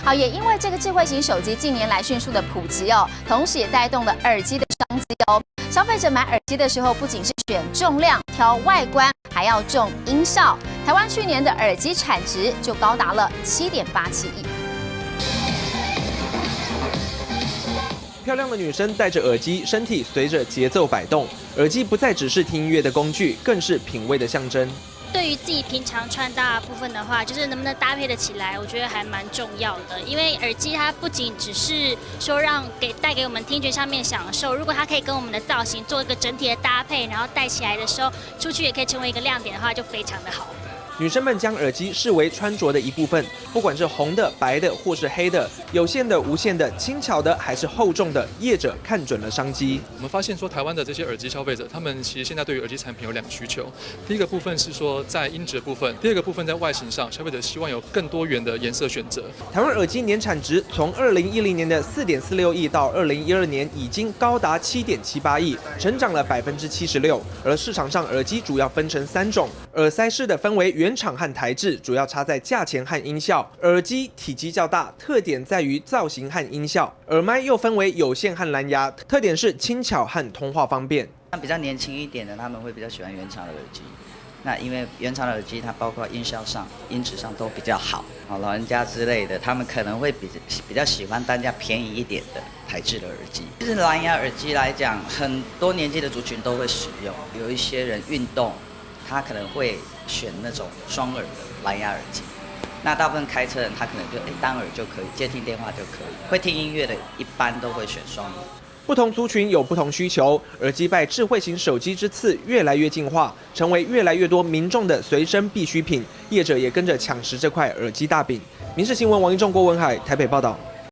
好，也因为这个智慧型手机近年来迅速的普及哦，同时也带动了耳机的商机哦。消费者买耳机的时候，不仅是选重量、挑外观，还要重音效。台湾去年的耳机产值就高达了7.87亿。漂亮的女生戴着耳机，身体随着节奏摆动。耳机不再只是听音乐的工具，更是品味的象征。对于自己平常穿搭的部分的话，就是能不能搭配得起来，我觉得还蛮重要的。因为耳机它不仅只是说带给我们听觉上面享受，如果它可以跟我们的造型做一个整体的搭配，然后戴起来的时候出去也可以成为一个亮点的话，就非常的好。女生们将耳机视为穿着的一部分，不管是红的、白的或是黑的，有线的、无线的，轻巧的还是厚重的，业者看准了商机。我们发现说，台湾的这些耳机消费者，他们其实现在对于耳机产品有2个需求。第一个部分是说在音质的部分，第二个部分在外形上，消费者希望有更多元的颜色选择。台湾耳机年产值从2010年的4.46亿到2012年已经高达7.78亿，成长了76%。而市场上耳机主要分成3种，耳塞式的分为原厂和台制，主要差在价钱和音效。耳机体积较大，特点在于造型和音效。耳麦又分为有线和蓝牙，特点是轻巧和通话方便。比较年轻一点的，他们会比较喜欢原厂的耳机。那因为原厂的耳机，它包括音效上、音质上都比较好。老人家之类的，他们可能会比较喜欢单价便宜一点的台制的耳机。其实蓝牙耳机来讲，很多年纪的族群都会使用。有一些人运动，他可能会选那种双耳的蓝牙耳机。那大部分开车人，他可能就单耳就可以，接听电话就可以。会听音乐的，一般都会选双耳。不同族群有不同需求，耳机拜智慧型手机之赐，越来越进化，成为越来越多民众的随身必需品。业者也跟着抢食这块耳机大饼。民视新闻王一仲、郭文海台北报道。